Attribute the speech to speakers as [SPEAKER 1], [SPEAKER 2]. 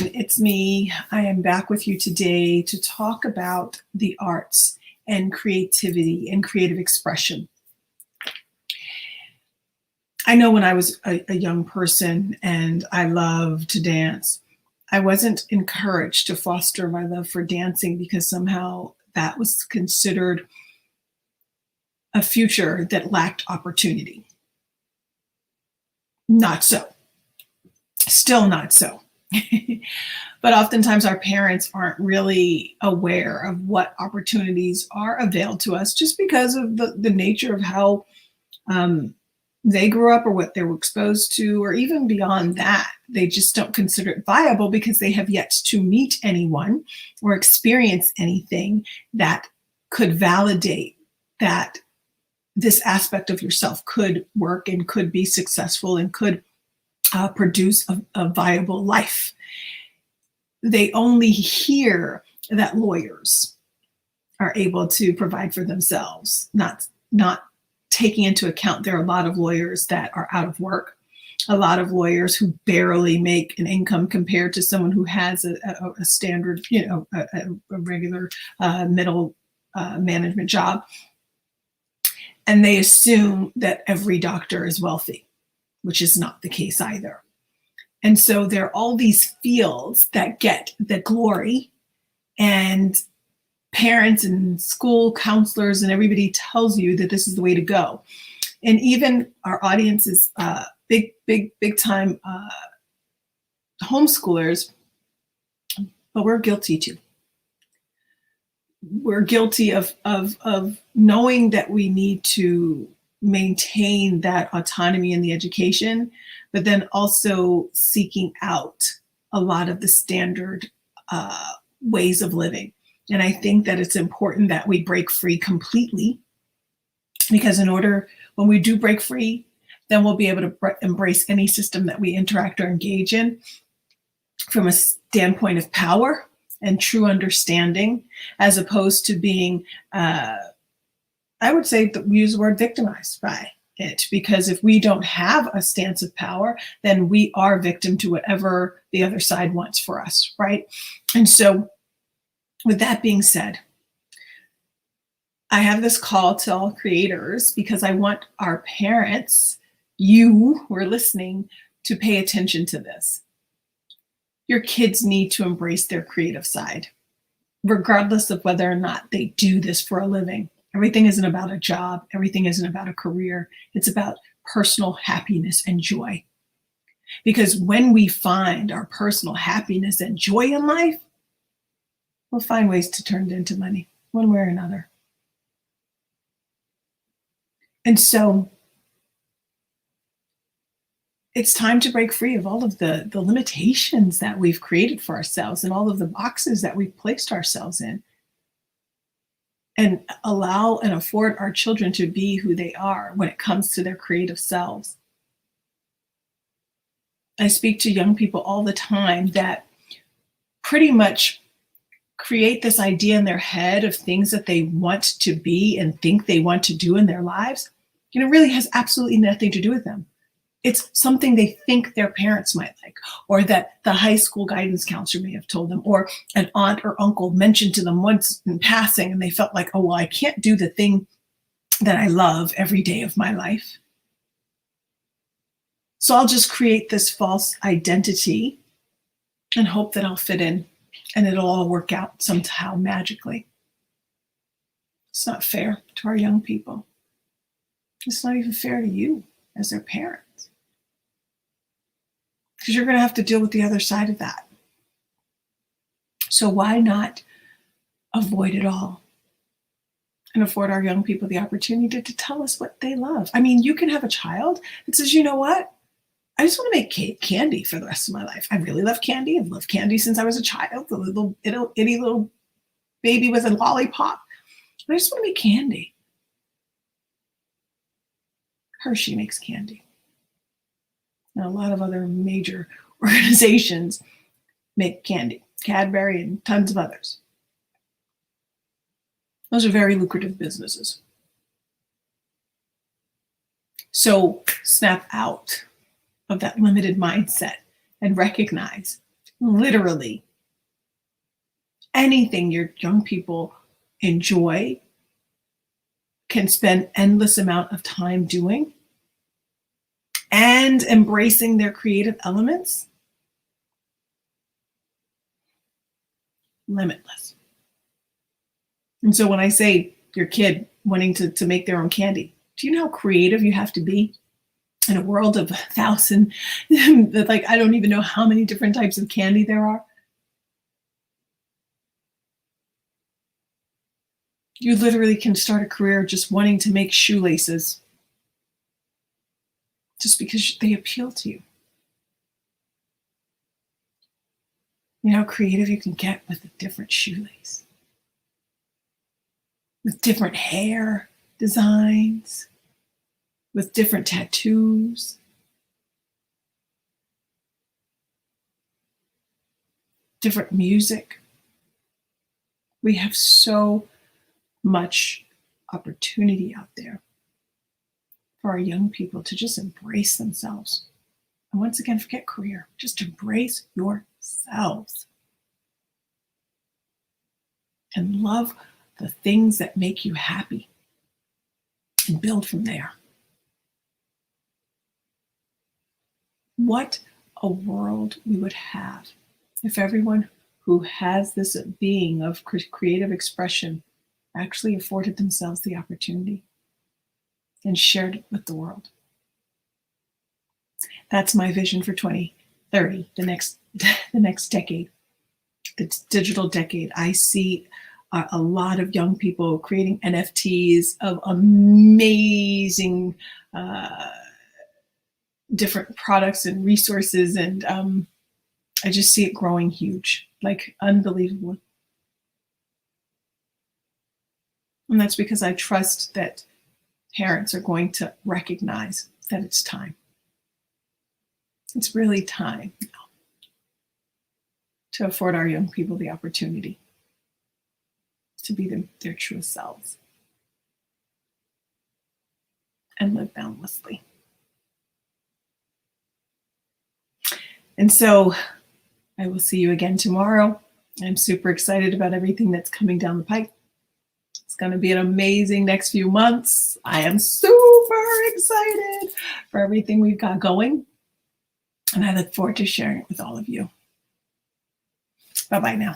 [SPEAKER 1] It's me. I am back with you today to talk about the arts and creativity and creative expression. I know when I was a young person and I loved to dance, I wasn't encouraged to foster my love for dancing because somehow that was considered a future that lacked opportunity. Not so. Still not so. But oftentimes our parents aren't really aware of what opportunities are availed to us just because of the nature of how they grew up or what they were exposed to, or even beyond that. They just don't consider it viable because they have yet to meet anyone or experience anything that could validate that this aspect of yourself could work and could be successful and could produce a viable life. They only hear that lawyers are able to provide for themselves, not taking into account there are a lot of lawyers that are out of work, a lot of lawyers who barely make an income compared to someone who has a standard, a regular middle management job. And they assume that every doctor is wealthy, which is not the case either. And so there are all these fields that get the glory, and parents and school counselors and everybody tells you that this is the way to go. And even our audience is big time homeschoolers, but we're guilty too. We're guilty of knowing that we need to maintain that autonomy in the education, but then also seeking out a lot of the standard ways of living. And I think that it's important that we break free completely, because when we do break free, then we'll be able to embrace any system that we interact or engage in from a standpoint of power and true understanding, as opposed to being, I would say that we use the word victimized by it, because if we don't have a stance of power, then we are victim to whatever the other side wants for us, right? And so with that being said, I have this call to all creators because I want our parents, you who are listening, to pay attention to this. Your kids need to embrace their creative side, regardless of whether or not they do this for a living. Everything isn't about a job. Everything isn't about a career. It's about personal happiness and joy. Because when we find our personal happiness and joy in life, we'll find ways to turn it into money, one way or another. And so it's time to break free of all of the limitations that we've created for ourselves and all of the boxes that we've placed ourselves in, and allow and afford our children to be who they are when it comes to their creative selves. I speak to young people all the time that pretty much create this idea in their head of things that they want to be and think they want to do in their lives. And it really has absolutely nothing to do with them. It's something they think their parents might like, or that the high school guidance counselor may have told them, or an aunt or uncle mentioned to them once in passing, and they felt like, oh, well, I can't do the thing that I love every day of my life. So I'll just create this false identity and hope that I'll fit in and it'll all work out somehow magically. It's not fair to our young people. It's not even fair to you as their parents, because you're going to have to deal with the other side of that. So why not avoid it all and afford our young people the opportunity to tell us what they love? I mean, you can have a child that says, you know what? I just want to make candy for the rest of my life. I really love candy. I've loved candy since I was a child, the little itty little baby with a lollipop. I just want to make candy. Hershey makes candy. And a lot of other major organizations make candy, Cadbury and tons of others. Those are very lucrative businesses. So snap out of that limited mindset and recognize literally anything your young people enjoy, can spend endless amount of time doing, and embracing their creative elements, limitless. And so when I say your kid wanting to make their own candy, do you know how creative you have to be in a world of 1,000, like I don't even know how many different types of candy there are? You literally can start a career just wanting to make shoelaces just because they appeal to you. You know how creative you can get with a different shoelace, with different hair designs, with different tattoos, different music. We have so much opportunity out there for our young people to just embrace themselves. And once again, forget career, just embrace yourselves and love the things that make you happy and build from there. What a world we would have if everyone who has this being of creative expression actually afforded themselves the opportunity and shared it with the world. That's my vision for 2030, the next decade, the digital decade. I see a lot of young people creating NFTs of amazing different products and resources, and I just see it growing huge, like unbelievable. And that's because I trust that parents are going to recognize that it's time. It's really time now to afford our young people the opportunity to be their true selves and live boundlessly. And so I will see you again tomorrow. I'm super excited about everything that's coming down the pike. It's going to be an amazing next few months. I am super excited for everything we've got going. And I look forward to sharing it with all of you. Bye-bye now.